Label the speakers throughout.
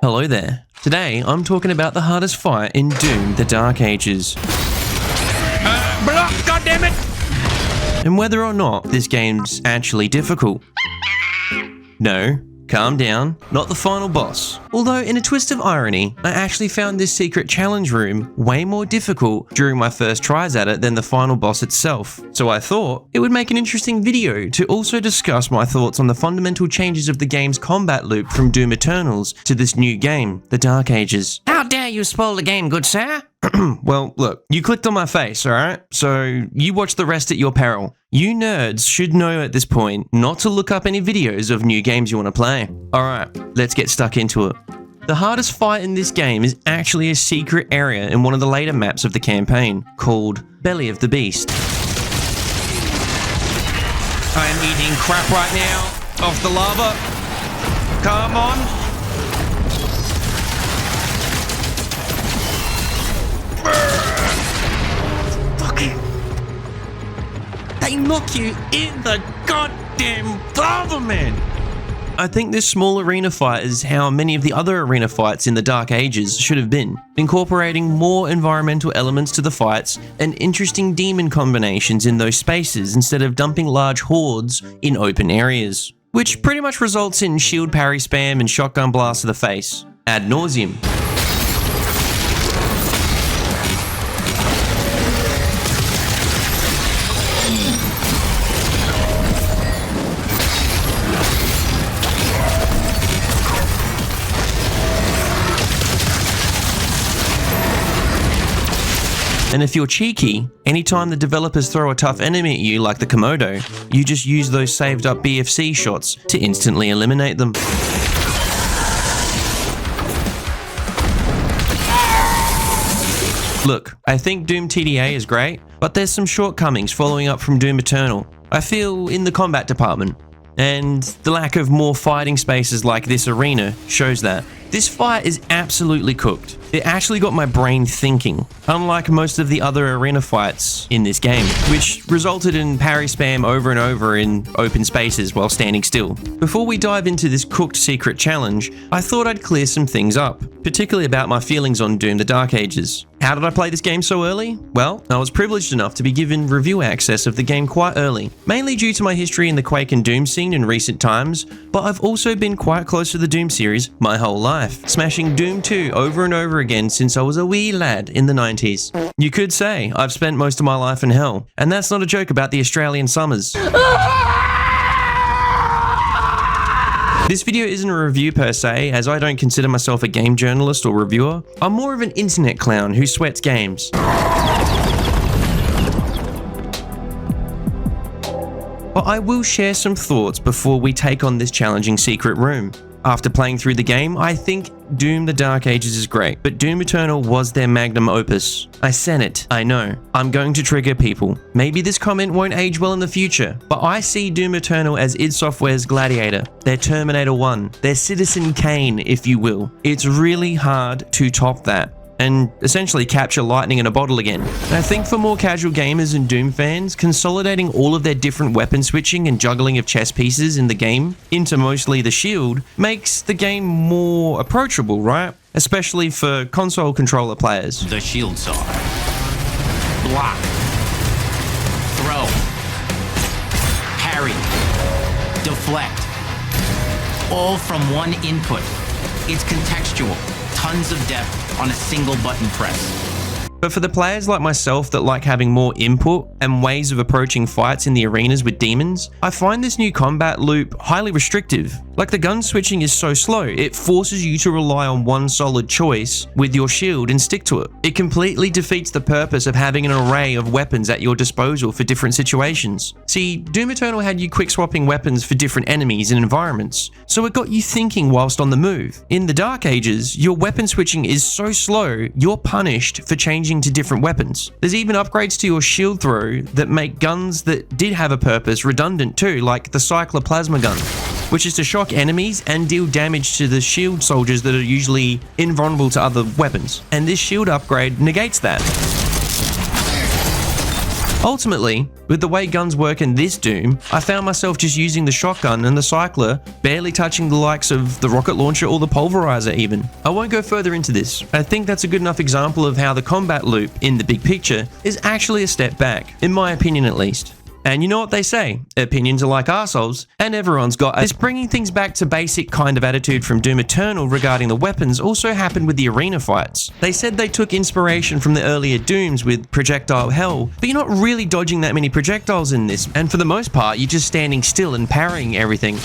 Speaker 1: Hello there. Today, I'm talking about the hardest fight in Doom: The Dark Ages.
Speaker 2: Block, goddammit!
Speaker 1: And whether or not this game's actually difficult. No, calm down, not the final boss. Although, in a twist of irony, I actually found this secret challenge room way more difficult during my first tries at it than the final boss itself. So I thought it would make an interesting video to also discuss my thoughts on the fundamental changes of the game's combat loop from Doom Eternals to this new game, The Dark Ages.
Speaker 2: How dare you spoil the game, good sir?
Speaker 1: Well, look, you clicked on my face, alright? So you watch the rest at your peril. You nerds should know at this point not to look up any videos of new games you want to play. Alright, let's get stuck into it. The hardest fight in this game is actually a secret area in one of the later maps of the campaign, called Belly of the Beast.
Speaker 2: I am eating crap right now off the lava. Come on. Fucking. They knock you in the goddamn lava, man.
Speaker 1: I think this small arena fight is how many of the other arena fights in the Dark Ages should have been, incorporating more environmental elements to the fights and interesting demon combinations in those spaces instead of dumping large hordes in open areas, which pretty much results in shield parry spam and shotgun blast to the face, ad nauseum. And if you're cheeky, anytime the developers throw a tough enemy at you like the Komodo, you just use those saved up BFC shots to instantly eliminate them. Look, I think Doom TDA is great, but there's some shortcomings following up from Doom Eternal, I feel, in the combat department. And the lack of more fighting spaces like this arena shows that. This fight is absolutely cooked. It actually got my brain thinking, unlike most of the other arena fights in this game, which resulted in parry spam over and over in open spaces while standing still. Before we dive into this cooked secret challenge, I thought I'd clear some things up, particularly about my feelings on Doom: The Dark Ages. How did I play this game so early? Well, I was privileged enough to be given review access of the game quite early, mainly due to my history in the Quake and Doom scene in recent times, but I've also been quite close to the Doom series my whole life, smashing Doom 2 over and over again since I was a wee lad in the 90s. You could say I've spent most of my life in hell, and that's not a joke about the Australian summers. This video isn't a review per se, as I don't consider myself a game journalist or reviewer. I'm more of an internet clown who sweats games. But I will share some thoughts before we take on this challenging secret room. After playing through the game, I think Doom: The Dark Ages is great, but Doom Eternal was their magnum opus. I said it, I know. I'm going to trigger people. Maybe this comment won't age well in the future, but I see Doom Eternal as id Software's Gladiator, their Terminator 1, their Citizen Kane, if you will. It's really hard to top that, and essentially capture lightning in a bottle again. And I think for more casual gamers and Doom fans, consolidating all of their different weapon switching and juggling of chess pieces in the game into mostly the shield makes the game more approachable, right? Especially for console controller players.
Speaker 2: The shields are block, throw, parry, deflect, all from one input. It's contextual, tons of depth on a single button press.
Speaker 1: But for the players like myself that like having more input and ways of approaching fights in the arenas with demons, I find this new combat loop highly restrictive. Like, the gun switching is so slow, it forces you to rely on one solid choice with your shield and stick to it. It completely defeats the purpose of having an array of weapons at your disposal for different situations. See, Doom Eternal had you quick swapping weapons for different enemies and environments, so it got you thinking whilst on the move. In the Dark Ages, your weapon switching is so slow, you're punished for changing to different weapons. There's even upgrades to your shield throw that make guns that did have a purpose redundant too, like the Cycloplasma gun, which is to shock enemies and deal damage to the shield soldiers that are usually invulnerable to other weapons. And this shield upgrade negates that. Ultimately, with the way guns work in this Doom, I found myself just using the shotgun and the cycler, barely touching the likes of the rocket launcher or the pulverizer even. I won't go further into this. I think that's a good enough example of how the combat loop, in the big picture, is actually a step back, in my opinion at least. And you know what they say, opinions are like arseholes, and everyone's got this bringing things back to basic kind of attitude from Doom Eternal regarding the weapons also happened with the arena fights. They said they took inspiration from the earlier Dooms with projectile hell, but you're not really dodging that many projectiles in this, and for the most part you're just standing still and parrying everything.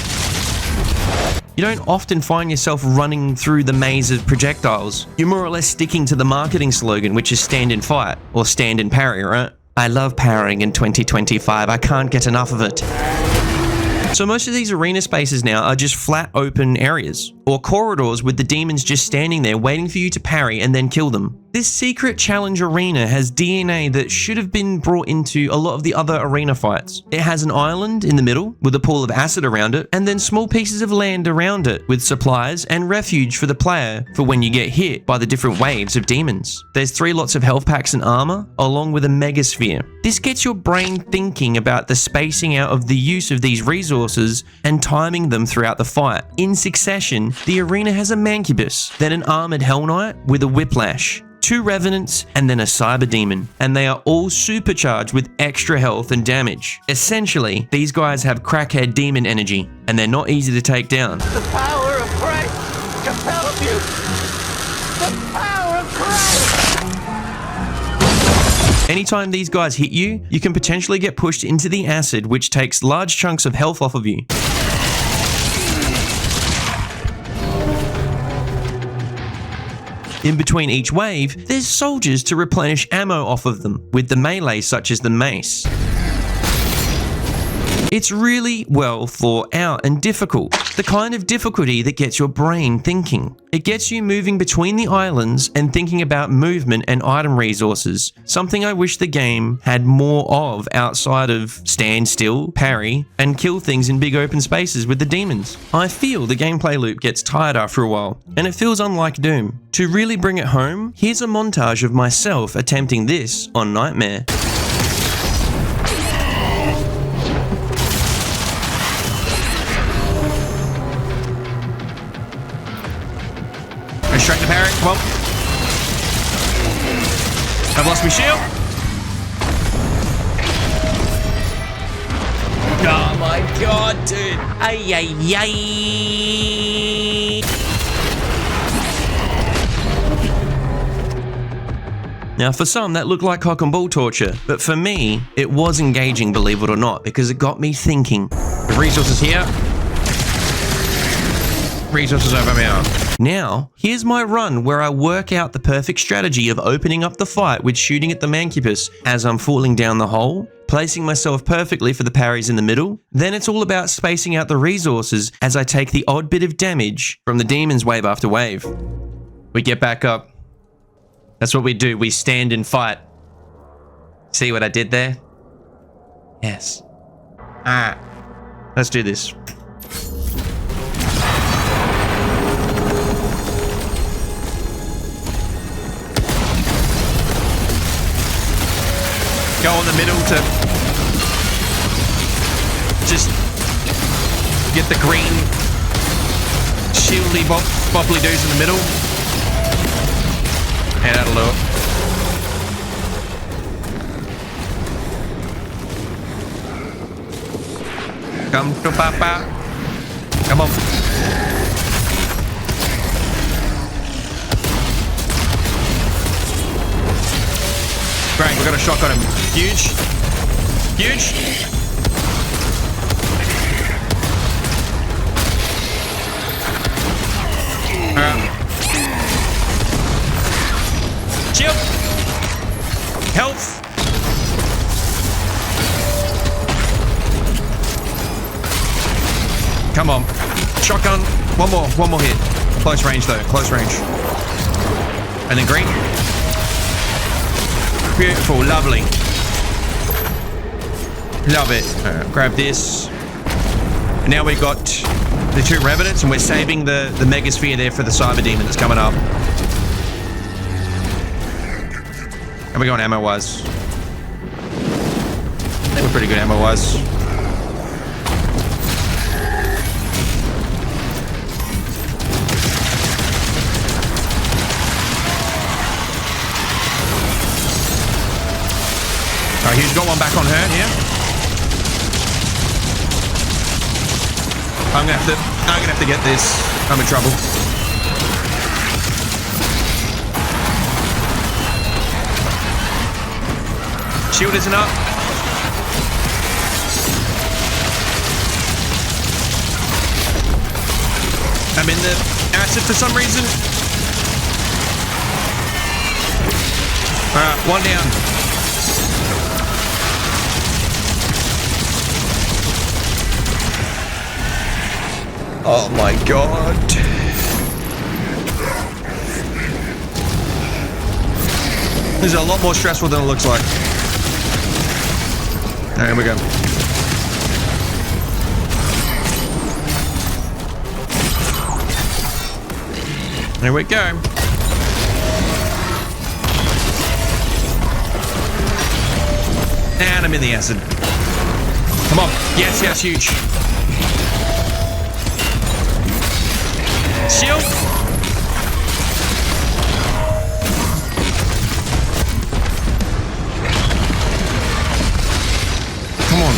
Speaker 1: You don't often find yourself running through the maze of projectiles. You're more or less sticking to the marketing slogan, which is stand and fight, or stand and parry, right? I love parrying in 2025, I can't get enough of it. So most of these arena spaces now are just flat open areas, or corridors with the demons just standing there waiting for you to parry and then kill them. This secret challenge arena has DNA that should have been brought into a lot of the other arena fights. It has an island in the middle with a pool of acid around it, and then small pieces of land around it with supplies and refuge for the player for when you get hit by the different waves of demons. There's 3 lots of health packs and armor, along with a megasphere. This gets your brain thinking about the spacing out of the use of these resources and timing them throughout the fight. In succession, the arena has a Mancubus, then an armored Hell Knight with a Whiplash, 2 Revenants, and then a Cyber Demon, and they are all supercharged with extra health and damage. Essentially, these guys have crackhead demon energy, and they're not easy to take down.
Speaker 3: The power of Christ compels you! The power of Christ!
Speaker 1: Anytime these guys hit you, you can potentially get pushed into the acid, which takes large chunks of health off of you. In between each wave, there's soldiers to replenish ammo off of them, with the melee such as the mace. It's really well thought out and difficult, the kind of difficulty that gets your brain thinking. It gets you moving between the islands and thinking about movement and item resources, something I wish the game had more of outside of stand still, parry, and kill things in big open spaces with the demons. I feel the gameplay loop gets tired after a while, and it feels unlike Doom. To really bring it home, here's a montage of myself attempting this on Nightmare. Straight to parry, come on. I've lost my shield. Oh my god, dude. Ay, ay, ay. Now for some that looked like cock and ball torture, but for me, it was engaging, believe it or not, because it got me thinking. The resources here. Resources over here. Now, here's my run where I work out the perfect strategy of opening up the fight with shooting at the Mancubus as I'm falling down the hole, placing myself perfectly for the parries in the middle. Then it's all about spacing out the resources as I take the odd bit of damage from the demons wave after wave. We get back up. That's what we do, we stand and fight. See what I did there? Yes. Let's do this. Go in the middle to just get the green shieldy bopply dudes in the middle. And that'll do it. Come to Papa. Come on. Great, we got a shot on him. Huge. Huge. Shield. Health. Come on. Shotgun. One more hit. Close range though, close range. And then green. Beautiful, lovely. Love it. Grab this. And now we've got the 2 Revenants and we're saving the Megasphere there for the Cyber Demon that's coming up. How we going ammo-wise? They were pretty good ammo-wise. Alright, he's got one back on her here. I'm gonna have to get this. I'm in trouble. Shield isn't up. I'm in the acid for some reason. Alright, one down. Oh my god. This is a lot more stressful than it looks like. There we go. There we go. And I'm in the acid. Come on. Yes, yes, huge. Shield. Come on.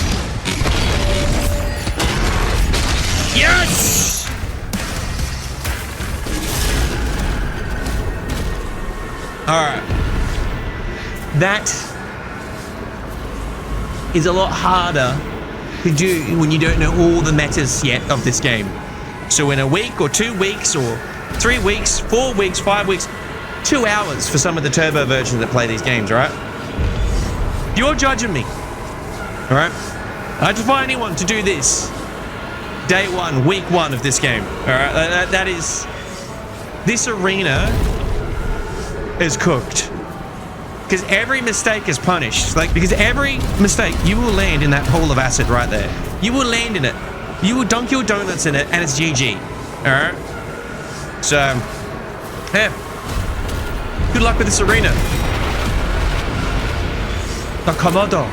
Speaker 1: Yes! Alright. That is a lot harder to do when you don't know all the metas yet of this game. So in a week or 2 weeks or 3 weeks, 4 weeks, 5 weeks, 2 hours for some of the turbo versions that play these games, alright? You're judging me. Alright? I defy anyone to do this. Day 1, week 1 of this game. Alright? That is... This arena is cooked. Because every mistake is punished. Because every mistake, you will land in that pool of acid right there. You will land in it. You will dunk your donuts in it, and it's GG. Alright? So, yeah. Good luck with this arena. Nakamoto.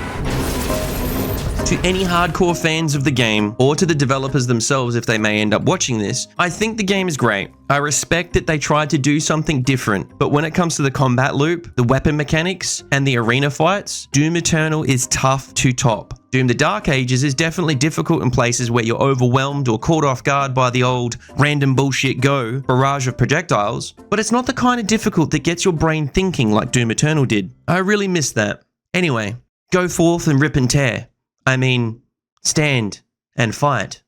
Speaker 1: To any hardcore fans of the game, or to the developers themselves if they may end up watching this, I think the game is great. I respect that they tried to do something different, but when it comes to the combat loop, the weapon mechanics, and the arena fights, Doom Eternal is tough to top. Doom the Dark Ages is definitely difficult in places where you're overwhelmed or caught off guard by the old random bullshit go barrage of projectiles, but it's not the kind of difficult that gets your brain thinking like Doom Eternal did. I really miss that. Anyway, go forth and rip and tear. I mean, stand and fight.